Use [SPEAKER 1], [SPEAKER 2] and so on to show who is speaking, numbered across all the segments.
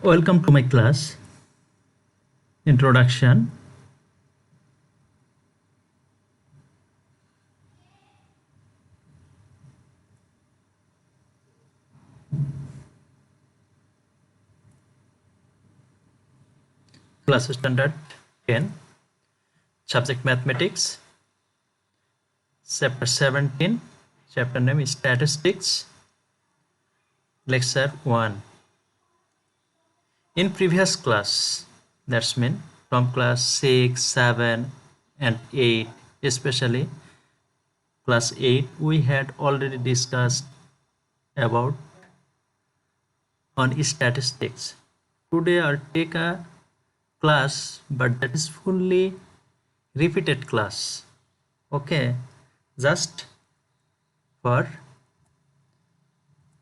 [SPEAKER 1] Welcome to my class. Introduction. Class standard 10. Subject mathematics. Chapter 17. Chapter name is statistics. Lecture 1. In previous class, that's mean from class 6, 7 and 8, especially class 8, we had already discussed about on statistics. Today I'll take a class, but that is fully repeated class. Okay, just for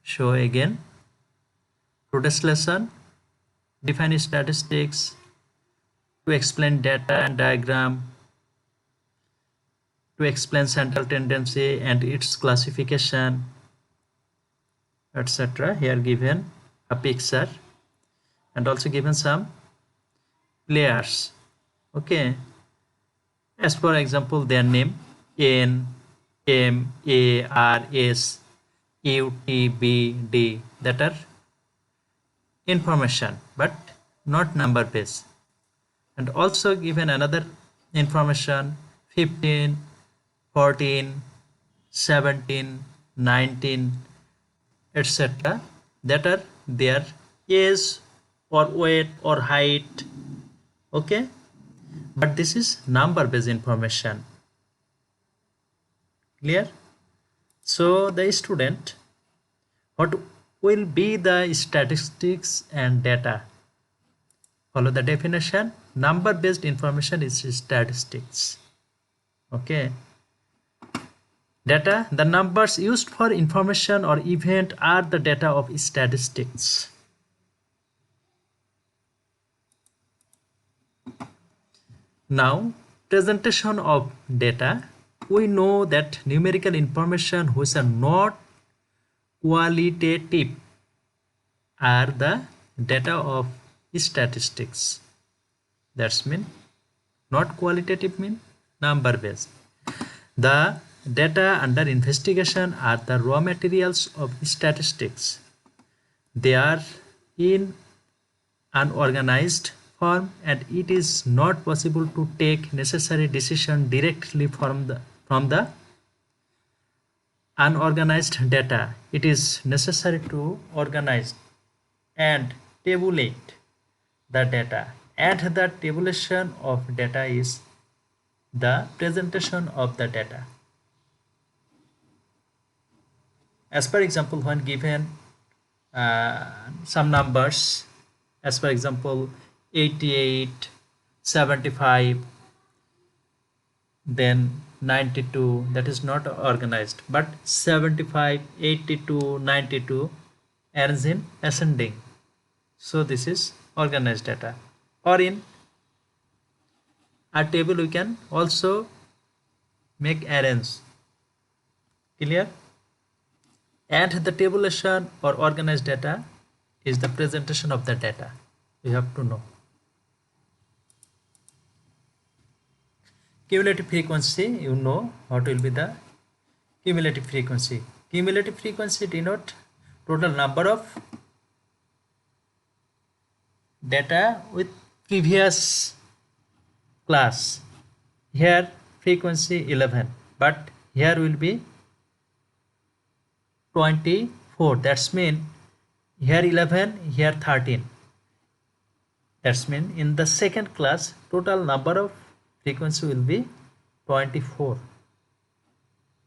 [SPEAKER 1] show again. Today's lesson: define statistics, to explain data and diagram, to explain central tendency and its classification, etc. Here given a picture and also given some players. Okay, as for example their name: N, M, A, R, S, U, T, B, D, that are information but not number based. And also given another information: 15, 14, 17, 19, etc. that are their age or weight or height. Okay, but this is number based information. Clear? So the student, what will be the statistics and data? Follow the definition. Number based information is statistics. Okay, data, the numbers used for information or event are the data of statistics. Now, presentation of data. We know that numerical information which are not qualitative are the data of statistics. That's mean not qualitative mean number based. The data under investigation are the raw materials of statistics. They are in unorganized form and it is not possible to take necessary decision directly from the unorganized data. It is necessary to organize and tabulate the data, and the tabulation of data is the presentation of the data. As per example, when given some numbers, as for example 88, 75, then 92, that is not organized, but 75, 82, 92 arranged in ascending. So this is organized data. Or in a table we can also make arrange. Clear? And the tabulation or organized data is the presentation of the data. You have to know. Cumulative frequency, you know what will be the cumulative frequency. Cumulative frequency denote total number of data with previous class. Here frequency 11, but here will be 24. That's mean here 11, here 13. That's mean in the second class total number of frequency will be 24.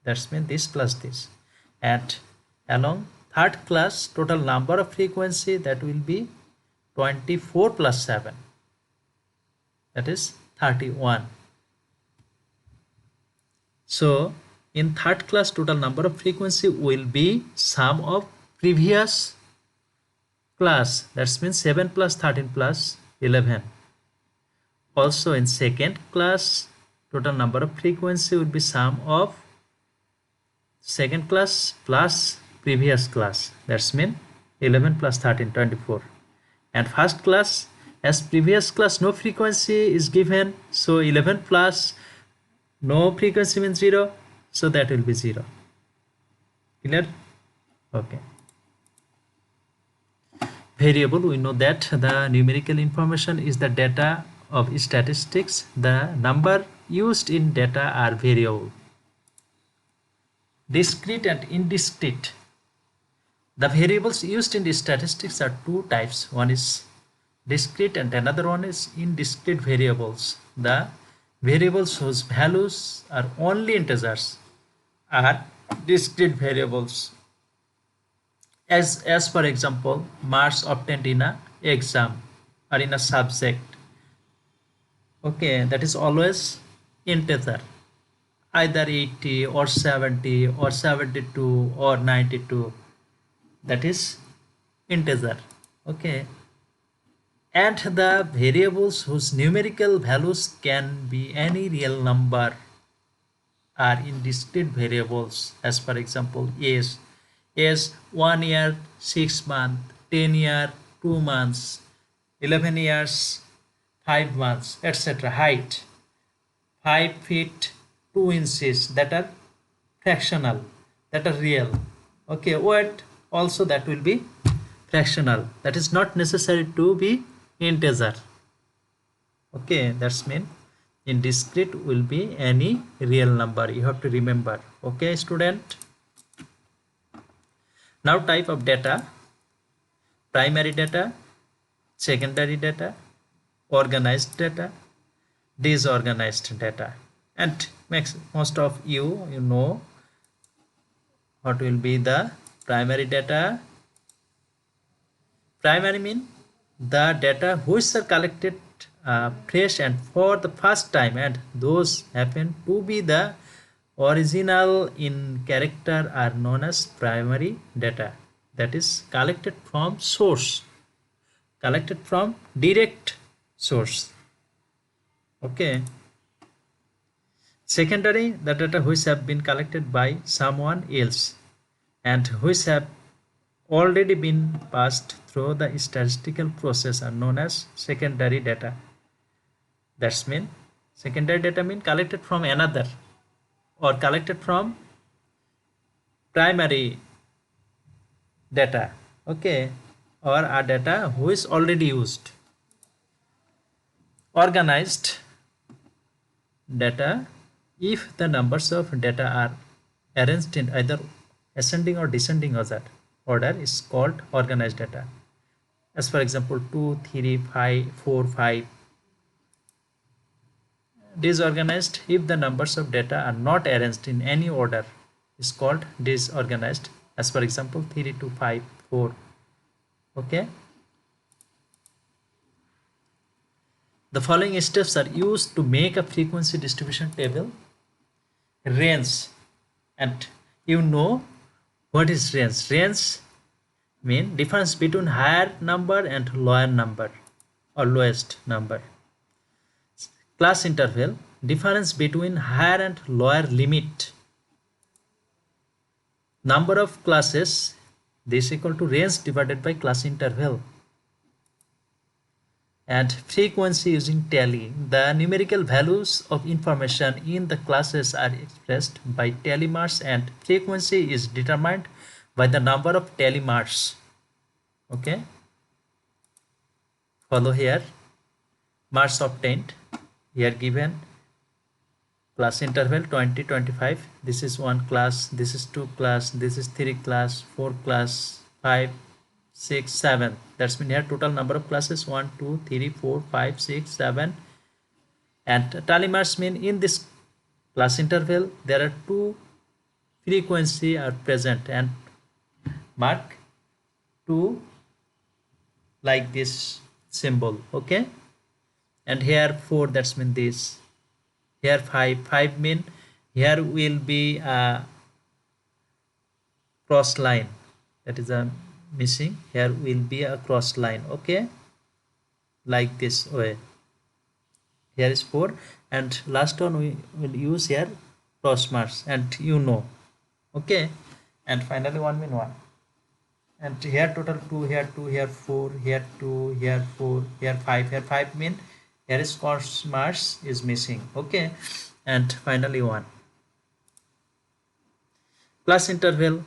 [SPEAKER 1] That's mean this plus this. And along third class total number of frequency, that will be 24 plus 7. That is 31. So in third class total number of frequency will be sum of previous class. That means 7 plus 13 plus 11. Also in second class total number of frequency would be sum of second class plus previous class. That's mean 11 plus 13, 24. And first class, as previous class no frequency is given, so 11 plus no frequency means 0, so that will be 0. Clear? Okay. Variable, we know that the numerical information is the data of statistics. The number used in data are variable. Discrete and indiscrete. The variables used in the statistics are two types. One is discrete and another one is indiscrete variables. The variables whose values are only integers are discrete variables. As for example, marks obtained in a exam or in a subject. Okay, that is always integer. Either 80 or 70 or 72 or 92. That is integer. Okay. And the variables whose numerical values can be any real number are indiscrete variables. As for example, age 1 year 6 months, 10 year 2 months, 11 years 5 months, etc. Height 5 feet 2 inches, that are fractional, that are real. Okay, weight also, that will be fractional, that is not necessary to be integer. Okay, that's mean indiscrete will be any real number, you have to remember. Okay student, now type of data: primary data, secondary data, organized data, disorganized data. And most of you know what will be the primary data. Primary mean the data which are collected fresh and for the first time, and those happen to be the original in character are known as primary data. That is collected from source, collected from direct source. Okay. Secondary, the data which have been collected by someone else and which have already been passed through the statistical process are known as secondary data. That's mean secondary data mean collected from another or collected from primary data. Okay, or a data who is already used. Organized data, if the numbers of data are arranged in either ascending or descending order is called organized data. As for example, 2, 3, 5, 4, 5. Disorganized, if the numbers of data are not arranged in any order is called disorganized. As for example, 3, 2, 5, 4. Okay. The following steps are used to make a frequency distribution table. Range, and you know what is range. Range mean difference between higher number and lower number or lowest number. Class interval, difference between higher and lower limit. Number of classes, this is equal to range divided by class interval. And frequency using tally, the numerical values of information in the classes are expressed by tally marks, and frequency is determined by the number of tally marks. Okay, follow here. Marks obtained, here given class interval 20, 25. This is 1 class, this is 2 class, this is 3 class, 4 class, 5, 6, 7. That's mean here total number of classes 1, 2, 3, 4, 5, 6, 7. And tally marks mean in this class interval there are 2 frequency are present, and mark 2 like this symbol. Okay, and here 4, that's mean this. Here 5 mean here will be a cross line, that is a missing, here will be a cross line. Okay, like this way. Here is 4, and last one we will use here cross marks, and you know. Okay, and finally 1 mean 1. and here total 2, here 2, here 4, here 2, here 4, here 5. Here 5 mean here is course marks is missing. Okay, and finally 1. Class interval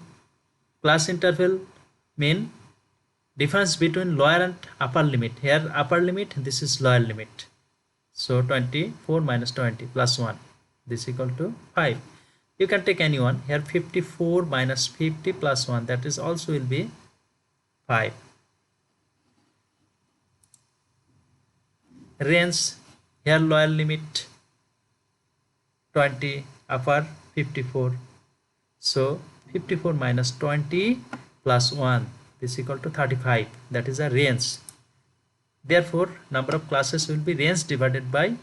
[SPEAKER 1] mean difference between lower and upper limit. Here upper limit, this is lower limit. So 24 minus 20 plus 1, this equal to 5. You can take any one. Here 54 minus 50 plus 1, that is also will be 5. Range, here lower limit 20, upper 54. So 54 minus 20 plus 1, this equal to 35. That is a range. Therefore, number of classes will be range divided by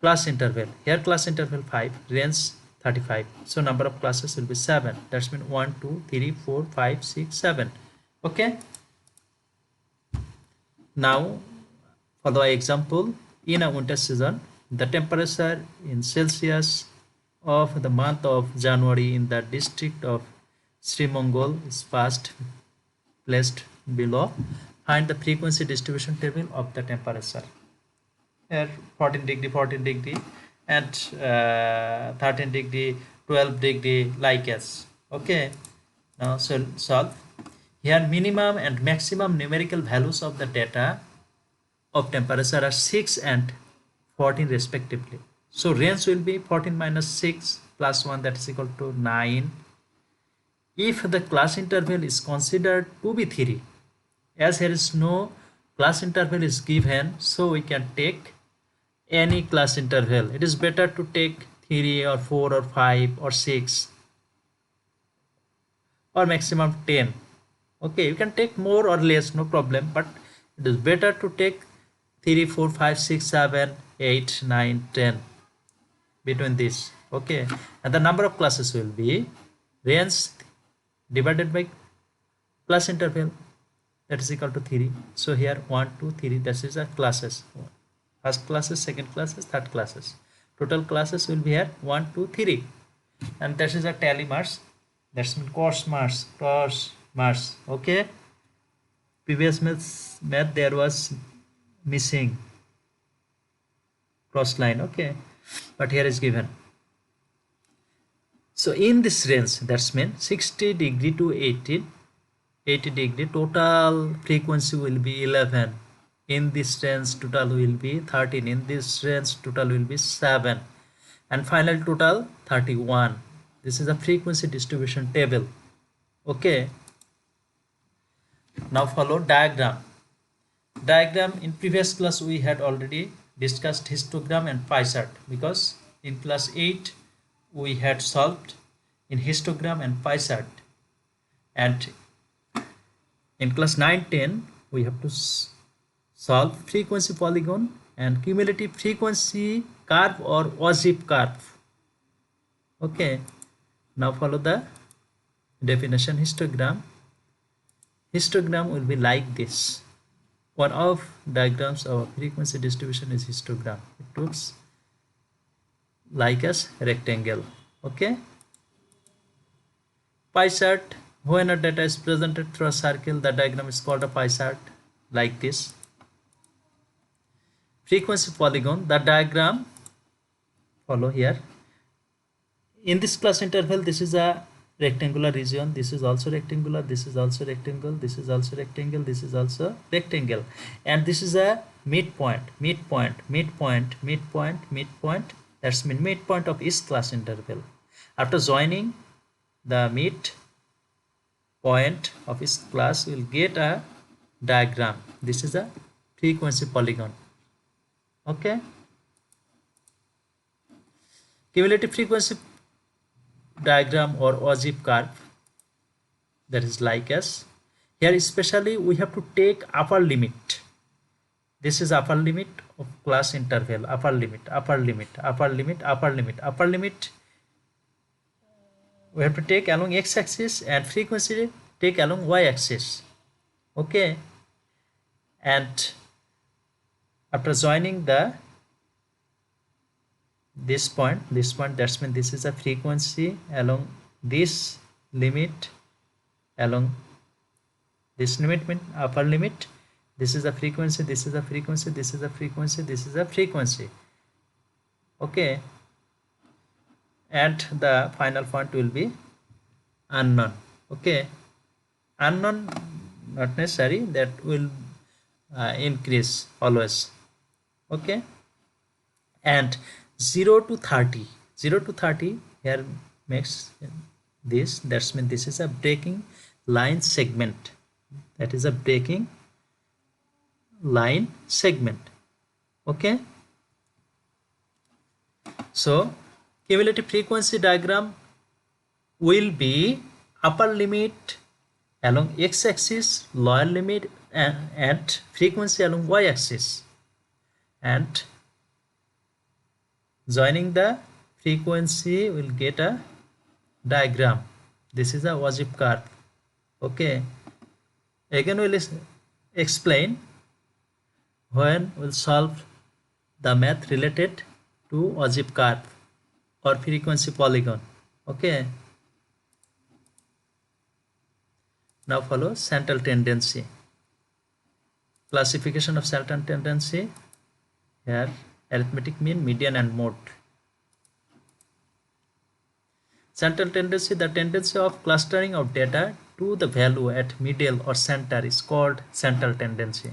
[SPEAKER 1] class interval. Here class interval 5, range 35. So number of classes will be 7. That's mean 1, 2, 3, 4, 5, 6, 7. Okay. Now for the example, in a winter season, the temperature in Celsius of the month of January in the district of Sri Mongol is first placed below. Find the frequency distribution table of the temperature. Here 14 degree and 13 degree, 12 degree, like as. Okay, now so solve. Here minimum and maximum numerical values of the data of temperature are 6 and 14 respectively. So range will be 14 minus 6 plus 1, that is equal to 9. If the class interval is considered to be 3, as here is no class interval is given, so we can take any class interval. It is better to take 3 or 4 or 5 or 6 or maximum 10. Okay, you can take more or less, no problem, but it is better to take 3, 4, 5, 6, 7, 8, 9, 10 between this. Okay, and the number of classes will be range divided by class interval, that is equal to 3. So here 1, 2, 3, this is a classes. First classes, second classes, third classes. Total classes will be here 1, 2, 3, and this is a tally marks. That's mean course marks. Okay, previous math there was missing cross line. Okay, but here is given. So in this range, that's mean 60 degree to 80 degree, total frequency will be 11. In this range total will be 13. In this range total will be 7, and final total 31. This is a frequency distribution table. Okay, now follow diagram. In previous class we had already discussed histogram and pie chart, because in class 8 we had solved in histogram and pie chart, and in class 9-10 we have to solve frequency polygon and cumulative frequency curve or ogive curve. Okay, now follow the definition. Histogram will be like this. One of diagrams of frequency distribution is histogram. It looks like a rectangle. Okay, pie chart, when a data is presented through a circle, the diagram is called a pie chart, like this. Frequency polygon, the diagram follow here. In this class interval, this is a rectangular region, this is also rectangular, this is also rectangle, this is also rectangle, this is also rectangle, and this is a midpoint. That's mean midpoint of each class interval. After joining the midpoint of each class, we will get a diagram. This is a frequency polygon. Okay, cumulative frequency diagram or ogive curve, that is like as here. Especially we have to take upper limit. This is upper limit of class interval. Upper limit. We have to take along x-axis, and frequency take along y-axis. Okay, and after joining this point, that's mean this is a frequency along this limit, along This limit means upper limit. This is the frequency, this is the frequency, this is the frequency, this is the frequency. Okay. And the final point will be unknown. Okay. Unknown, not necessary, that will increase always. Okay. And 0 to 30. 0 to 30 here makes this. That's mean this is a breaking line segment. That is a breaking line segment. Okay. So cumulative frequency diagram will be upper limit along x-axis, lower limit and frequency along y-axis, and joining the frequency will get a diagram. This is a Wajib curve. Okay. Again we'll explain when we'll solve the math related to Wajib curve or frequency polygon. Okay. Now follow central tendency. Classification of central tendency. Here arithmetic mean, median and mode. Central tendency, the tendency of clustering of data to the value at middle or center is called central tendency.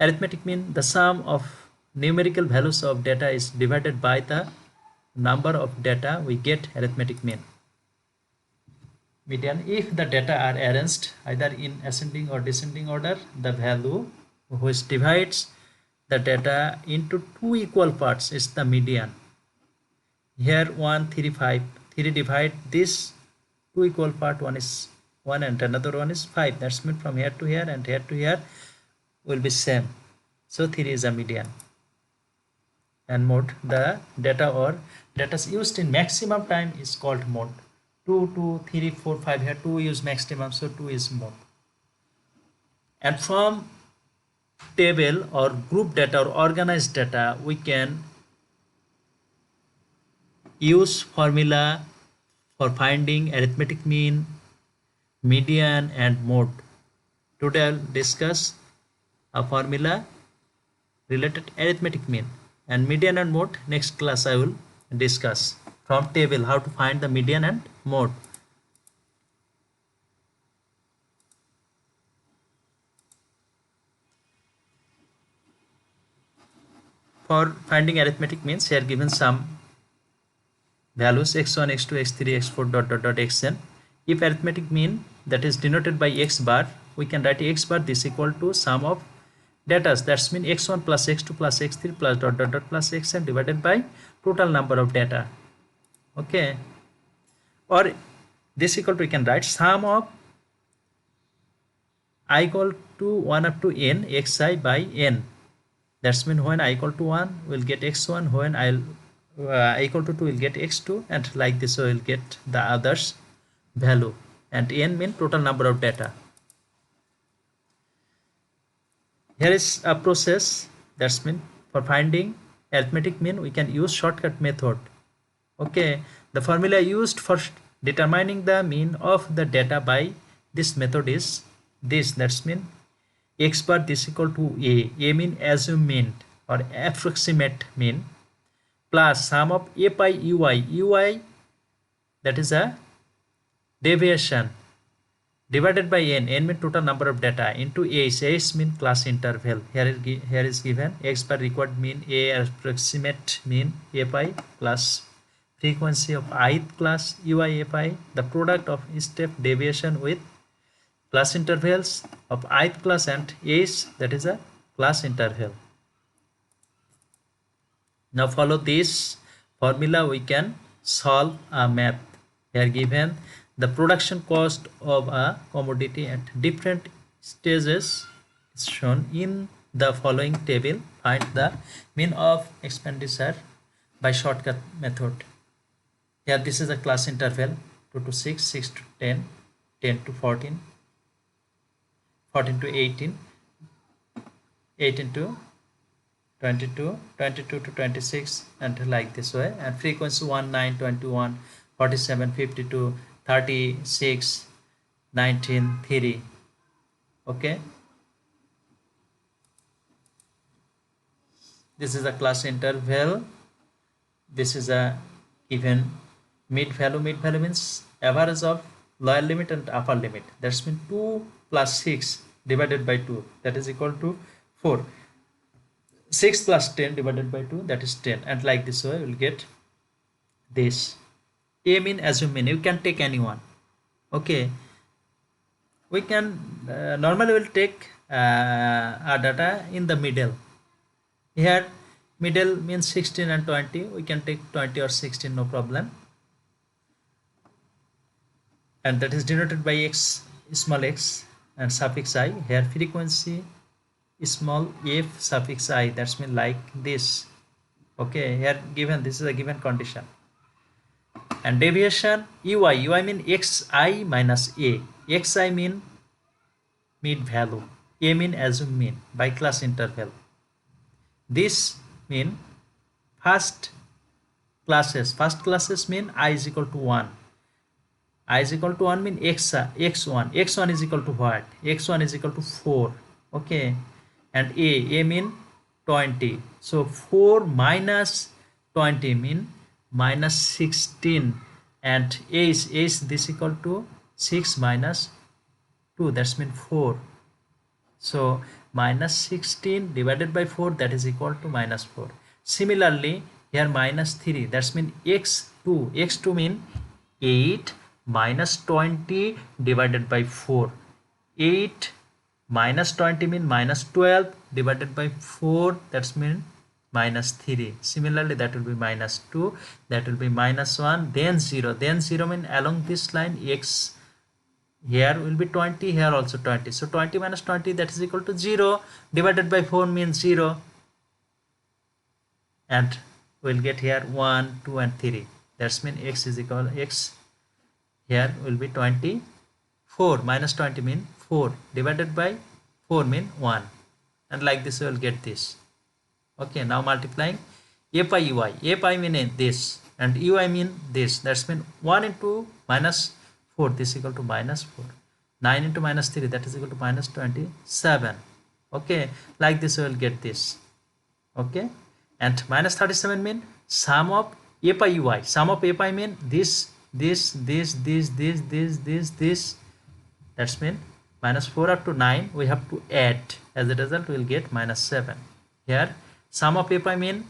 [SPEAKER 1] Arithmetic mean, the sum of numerical values of data is divided by the number of data we get. Arithmetic mean. Median, if the data are arranged either in ascending or descending order, the value which divides the data into two equal parts is the median. Here 1, 3, 5. 3 divide this two equal part, one is 1 and another one is 5. That's mean from here to here and here to here will be same. So 3 is a median. And mode, the data or data used in maximum time is called mode. 2, 2, 3, 4, 5, here 2 use maximum, so 2 is mode. And from table or group data or organized data, we can use formula for finding arithmetic mean, median and mode. Today I'll discuss a formula related arithmetic mean, and median and mode next class I will discuss from table how to find the median and mode. For finding arithmetic means, here given some values x1, x2, x3, x4 dot dot dot xn. If arithmetic mean that is denoted by x bar, we can write x bar this equal to sum of data. That's mean x1 plus x2 plus x3 plus dot dot dot plus xn divided by total number of data. Okay. Or this equal to, we can write sum of I equal to 1 up to n xi by n. That's mean when I equal to 1 we'll get x1, when I equal to 2 will get x2, and like this we will get the others value, and n mean total number of data. Here is a process. That's mean for finding arithmetic mean we can use shortcut method. Okay, the formula used for determining the mean of the data by this method is this. That's mean x bar this equal to a mean assumed mean or approximate mean, plus sum of a by ui that is a deviation, divided by n mean total number of data, into h mean class interval. Here is given x bar required mean, a approximate mean a pi, plus frequency of ith class ui a pi, the product of step deviation with class intervals of ith class and h, that is a class interval. Now follow this formula, we can solve a math. Here given the production cost of a commodity at different stages is shown in the following table. Find the mean of expenditure by shortcut method. Here this is a class interval 2 to 6, 6 to 10, 10 to 14, 14 to 18, 18 to 22, 22 to 26, and like this way. And frequency 1, 9, 21, 47, 52, 36, 19, 3. Okay, this is a class interval. This is a given mid value. Mid value means average of lower limit and upper limit. That's mean 2 plus 6 divided by 2, that is equal to 4. 6 plus 10 divided by 2, that is 10, and like this way we will get this. A mean, assume mean, you can take anyone. Okay, we can normally will take our data in the middle. Here middle means 16 and 20, we can take 20 or 16, no problem, and that is denoted by x, small x and suffix I. Here frequency small f suffix I, that's mean like this. Okay, here given, this is a given condition. And deviation ui mean xi minus a. Xi mean mid value, a mean assume mean by class interval. This mean first classes mean I is equal to 1. I is equal to 1 mean x1 is equal to what? X1 is equal to 4. Okay, and a mean 20, so 4 minus 20 mean minus 16, and a is this equal to 6 minus 2, that's mean 4. So minus 16 divided by 4, that is equal to minus 4. Similarly here minus 3, that's mean x2 mean 8 minus 20 divided by 4. 8 minus 20 mean minus 12 divided by 4, that's mean minus 3. Similarly that will be minus 2, that will be minus 1, then 0. Then 0 mean along this line x, here will be 20, here also 20. So 20 minus 20, that is equal to 0, divided by 4 means 0. And we'll get here 1, 2 and 3. That's mean x is equal x, here will be 20. 4 minus 20 mean 4, divided by 4 mean 1. And like this we will get this. Okay, now multiplying a pi ui. A pi mean this and ui mean this. That's mean 1 into minus 4, this is equal to minus 4. 9 into minus 3, that is equal to minus 27. Okay, like this we will get this. Okay, and minus 37 mean sum of a pi ui. Sum of a pi mean this. That's mean minus 4 up to 9 we have to add. As a result we will get minus 7. Here sum of a pi mean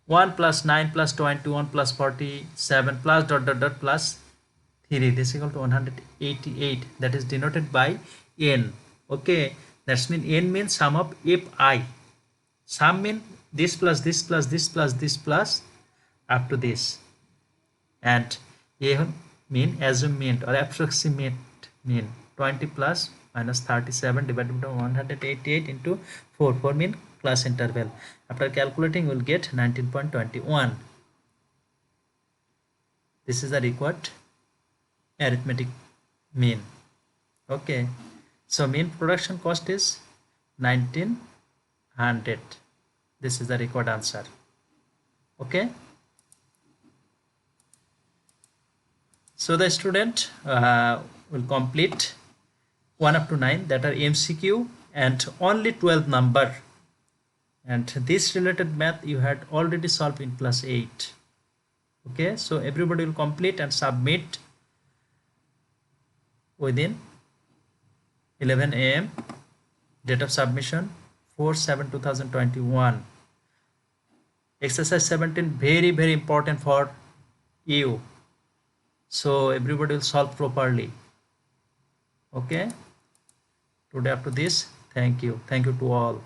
[SPEAKER 1] 1 plus 9 plus 21 plus 47 plus dot plus 3, this is equal to 188, that is denoted by n. Okay, that's mean n means sum of fi. Sum mean this plus this plus this plus this plus up to this, and a mean assume mean or approximate mean 20 plus minus 37 divided by 188 into 4 mean class interval. After calculating we will get 19.21. This is the required arithmetic mean. Okay, so mean production cost is 1900. This is the required answer. Okay, so the student will complete 1 up to 9, that are MCQ, and only 12 number, and this related math you had already solved in class 8. Okay, so everybody will complete and submit within 11 AM. Date of submission 4/7/2021. Exercise 17 very important for you, so everybody will solve properly. Okay, today up to this. Thank you to all.